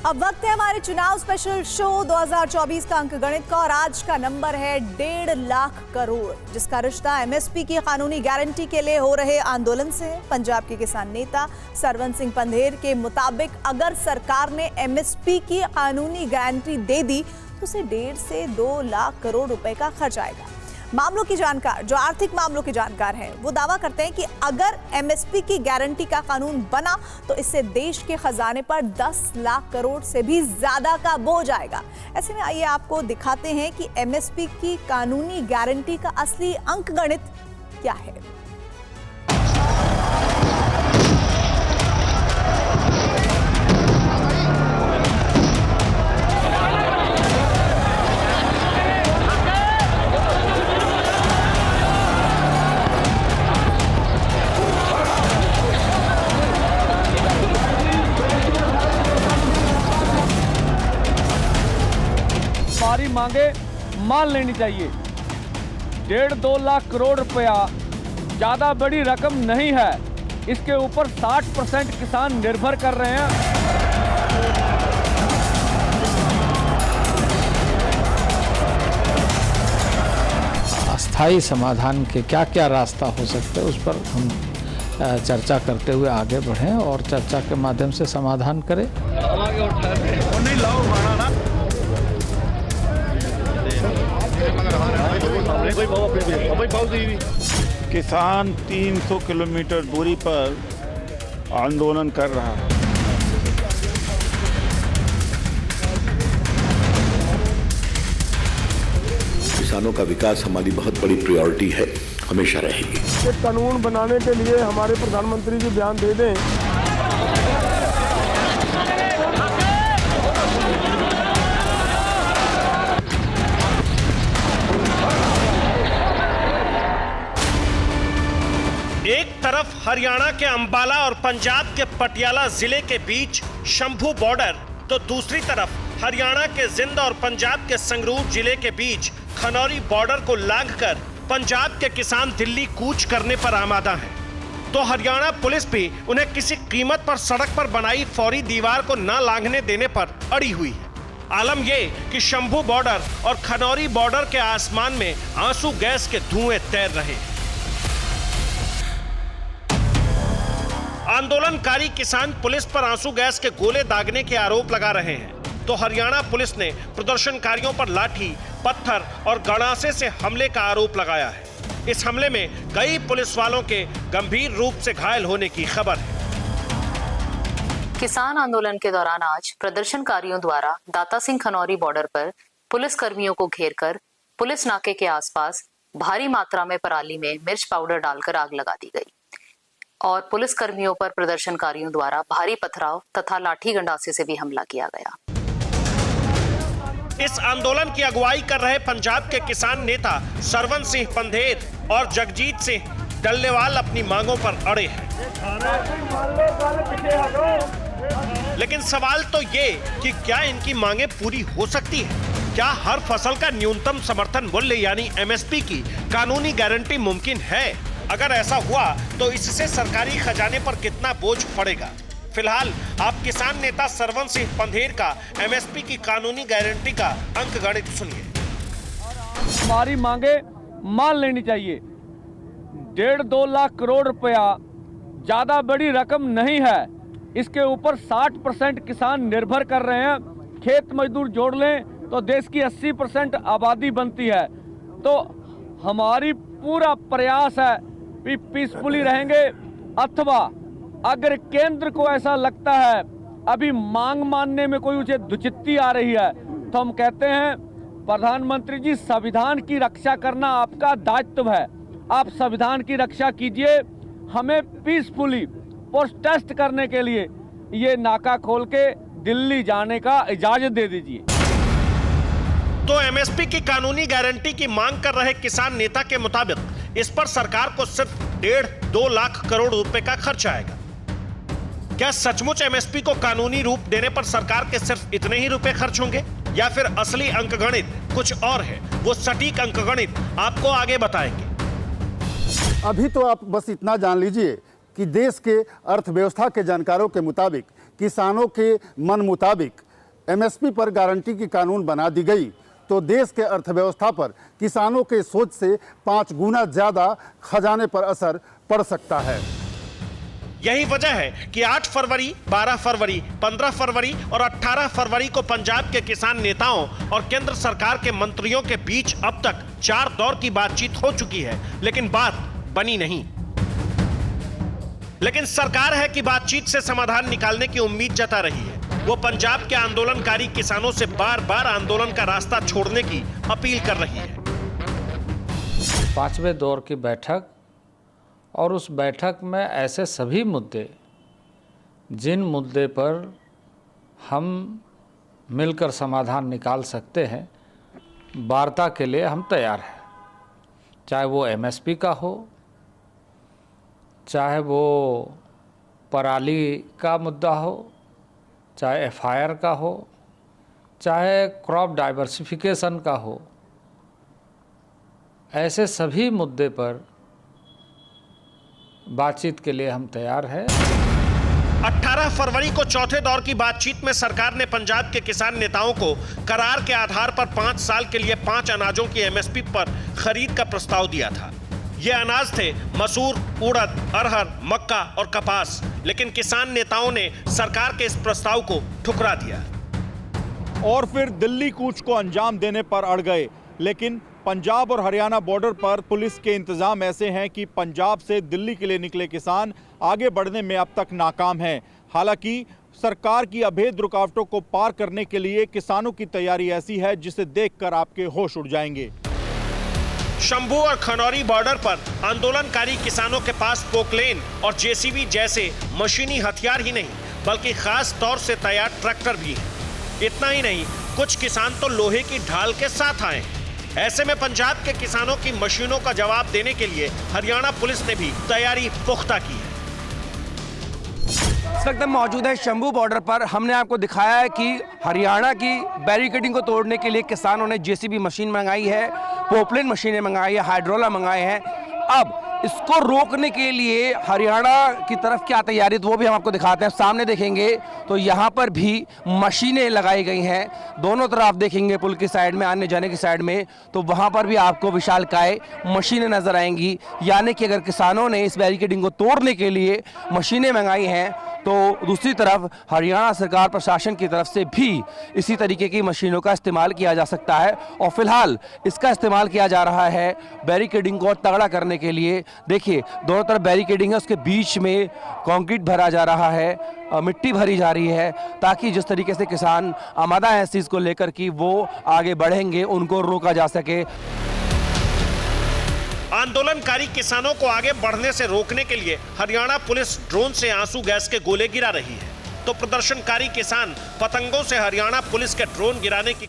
अब वक्त है हमारे चुनाव स्पेशल शो 2024 का अंक गणित का और आज का नंबर है 1.5 लाख करोड़, जिसका रिश्ता एमएसपी की कानूनी गारंटी के लिए हो रहे आंदोलन से है। पंजाब के किसान नेता सरवन सिंह पंधेर के मुताबिक अगर सरकार ने एमएसपी की कानूनी गारंटी दे दी तो उसे 1.5 से 2 लाख करोड़ रुपए का खर्च आएगा। मामलों की जानकार, जो आर्थिक मामलों के जानकार हैं, वो दावा करते हैं कि अगर एमएसपी की गारंटी का कानून बना तो इससे देश के खजाने पर 10 लाख करोड़ से भी ज्यादा का बोझ आएगा। ऐसे में आइए आपको दिखाते हैं कि एमएसपी की कानूनी गारंटी का असली अंकगणित क्या है। हमारी मांगे मान लेनी चाहिए। 1.5-2 लाख करोड़ रुपया ज़्यादा बड़ी रकम नहीं है। इसके ऊपर 60% किसान निर्भर कर रहे हैं। अस्थायी समाधान के क्या क्या रास्ता हो सकते हैं, उस पर हम चर्चा करते हुए आगे बढ़ें और चर्चा के माध्यम से समाधान करें। किसान 300 किलोमीटर दूरी पर आंदोलन कर रहा है। किसानों का विकास हमारी बहुत बड़ी प्रायोरिटी है, हमेशा रहेगी। ये कानून बनाने के लिए हमारे प्रधानमंत्री जी बयान दे दें। एक तरफ हरियाणा के अंबाला और पंजाब के पटियाला जिले के बीच शंभू बॉर्डर, तो दूसरी तरफ हरियाणा के जिंद और पंजाब के संगरूर जिले के बीच खनौरी बॉर्डर को लांघकर पंजाब के किसान दिल्ली कूच करने पर आमादा हैं। तो हरियाणा पुलिस भी उन्हें किसी कीमत पर सड़क पर बनाई फौरी दीवार को न लांघने देने पर अड़ी हुई है। आलम ये कि शंभू बॉर्डर और खनौरी बॉर्डर के आसमान में आंसू गैस के धुएं तैर रहे हैं। आंदोलनकारी किसान पुलिस पर आंसू गैस के गोले दागने के आरोप लगा रहे हैं, तो हरियाणा पुलिस ने प्रदर्शनकारियों पर लाठी, पत्थर और गणासे से हमले का आरोप लगाया है। इस हमले में कई पुलिस वालों के गंभीर रूप से घायल होने की खबर है। किसान आंदोलन के दौरान आज प्रदर्शनकारियों द्वारा दाता सिंह खनौरी बॉर्डर पर पुलिस कर्मियों को घेरकर पुलिस नाके के आसपास भारी मात्रा में पराली में मिर्च पाउडर डालकर आग लगा दी गई और पुलिस कर्मियों पर प्रदर्शनकारियों द्वारा भारी पथराव तथा लाठी गंडासे से भी हमला किया गया। इस आंदोलन की अगुवाई कर रहे पंजाब के किसान नेता सरवन सिंह पंधेर और जगजीत सिंह डल्लेवाल अपनी मांगों पर अड़े हैं। लेकिन सवाल तो ये कि क्या इनकी मांगे पूरी हो सकती है? क्या हर फसल का न्यूनतम समर्थन मूल्य यानी एमएसपी की कानूनी गारंटी मुमकिन है? अगर ऐसा हुआ तो इससे सरकारी खजाने पर कितना बोझ पड़ेगा? फिलहाल आप किसान नेता सरवन सिंह पंधेर का एमएसपी की कानूनी गारंटी का अंकगणित सुनिए। हमारी मांगे मान लेनी चाहिए। 1.5-2 लाख करोड़ रुपया ज़्यादा बड़ी रकम नहीं है। इसके ऊपर 60% किसान निर्भर कर रहे हैं। खेत मजदूर जोड़ लें तो देश की 80% आबादी बनती है। तो हमारी पूरा प्रयास है कि पीसफुली रहेंगे, अथवा अगर केंद्र को ऐसा लगता है अभी मांग मानने में कोई उसे दुचित्ती आ रही है, तो हम कहते हैं प्रधानमंत्री जी, संविधान की रक्षा करना आपका दायित्व है। आप संविधान की रक्षा कीजिए। हमें पीसफुली प्रोटेस्ट करने के लिए ये नाका खोल के दिल्ली जाने का इजाजत दे दीजिए। तो एमएसपी की कानूनी गारंटी की मांग कर रहे किसान नेता के मुताबिक इस पर सरकार को सिर्फ 1.5-2 लाख करोड़ रुपए का खर्च आएगा। क्या सचमुच एमएसपी को कानूनी रूप देने पर सरकार के सिर्फ इतने ही रुपए खर्च होंगे, या फिर असली अंकगणित कुछ और है? वो सटीक अंकगणित आपको आगे बताएंगे। अभी तो आप बस इतना जान लीजिए कि देश के अर्थव्यवस्था के जानकारों के मुताबिक, किसानों के मन मुताबिक एमएसपी पर गारंटी की कानून बना दी गई तो देश के अर्थव्यवस्था पर किसानों के सोच से 5 गुना ज्यादा खजाने पर असर पड़ सकता है। यही वजह है कि 8 फरवरी, 12 फरवरी, 15 फरवरी और 18 फरवरी को पंजाब के किसान नेताओं और केंद्र सरकार के मंत्रियों के बीच अब तक 4 दौर की बातचीत हो चुकी है, लेकिन बात बनी नहीं। लेकिन सरकार है कि बातचीत से समाधान निकालने की उम्मीद जता रही है। वो पंजाब के आंदोलनकारी किसानों से बार-बार आंदोलन का रास्ता छोड़ने की अपील कर रही है। 5वें दौर की बैठक, और उस बैठक में ऐसे सभी मुद्दे जिन मुद्दे पर हम मिलकर समाधान निकाल सकते हैं, वार्ता के लिए हम तैयार हैं। चाहे वो एमएसपी का हो, चाहे वो पराली का मुद्दा हो, चाहे एफआईआर का हो, चाहे क्रॉप डाइवर्सिफिकेशन का हो, ऐसे सभी मुद्दे पर बातचीत के लिए हम तैयार हैं। 18 फरवरी को चौथे दौर की बातचीत में सरकार ने पंजाब के किसान नेताओं को करार के आधार पर 5 साल के लिए 5 अनाजों की एमएसपी पर खरीद का प्रस्ताव दिया था। ये अनाज थे मसूर, उड़द, अरहर, मक्का और कपास, लेकिन किसान नेताओं ने सरकार के इस प्रस्ताव को ठुकरा दिया और फिर दिल्ली कूच को अंजाम देने पर अड़ गए। लेकिन पंजाब और हरियाणा बॉर्डर पर पुलिस के इंतजाम ऐसे हैं कि पंजाब से दिल्ली के लिए निकले किसान आगे बढ़ने में अब तक नाकाम हैं। हालांकि सरकार की अभेद रुकावटों को पार करने के लिए किसानों की तैयारी ऐसी है जिसे देखकर आपके होश उड़ जाएंगे। शंभू और खनौरी बॉर्डर पर आंदोलनकारी किसानों के पास पोकलेन और जेसीबी जैसे मशीनी हथियार ही नहीं, बल्कि खास तौर से तैयार ट्रैक्टर भी हैं। इतना ही नहीं, कुछ किसान तो लोहे की ढाल के साथ आए। ऐसे में पंजाब के किसानों की मशीनों का जवाब देने के लिए हरियाणा पुलिस ने भी तैयारी पुख्ता की है। इस वक्त हम मौजूद है शंभू बॉर्डर पर। हमने आपको दिखाया है कि हरियाणा की बैरिकेडिंग को तोड़ने के लिए किसानों ने जेसीबी मशीन मंगाई है, पोपलेन मशीनें मंगाई है, हाइड्रोला मंगाए हैं। अब इसको रोकने के लिए हरियाणा की तरफ क्या तैयारी, तो वो भी हम आपको दिखाते हैं। सामने देखेंगे तो यहाँ पर भी मशीनें लगाई गई हैं। दोनों तरफ आप देखेंगे, पुल की साइड में, आने जाने की साइड में, तो वहाँ पर भी आपको विशालकाय मशीनें नजर आएंगी। यानी कि अगर किसानों ने इस बैरिकेडिंग को तोड़ने के लिए मशीनें मंगाई हैं, तो दूसरी तरफ हरियाणा सरकार प्रशासन की तरफ से भी इसी तरीके की मशीनों का इस्तेमाल किया जा सकता है। और फिलहाल इसका इस्तेमाल किया जा रहा है बैरिकेडिंग को तगड़ा करने के लिए। देखिए, दोनों तरफ बैरिकेडिंग है, उसके बीच में कंक्रीट भरा जा रहा है, मिट्टी भरी जा रही है, ताकि जिस तरीके से किसान आमादा है इस चीज़ को लेकर कि वो आगे बढ़ेंगे, उनको रोका जा सके। आंदोलनकारी किसानों को आगे बढ़ने से रोकने के लिए हरियाणा पुलिस ड्रोन से आंसू गैस के गोले गिरा रही है, तो प्रदर्शनकारी किसान पतंगों से हरियाणा पुलिस के ड्रोन गिराने की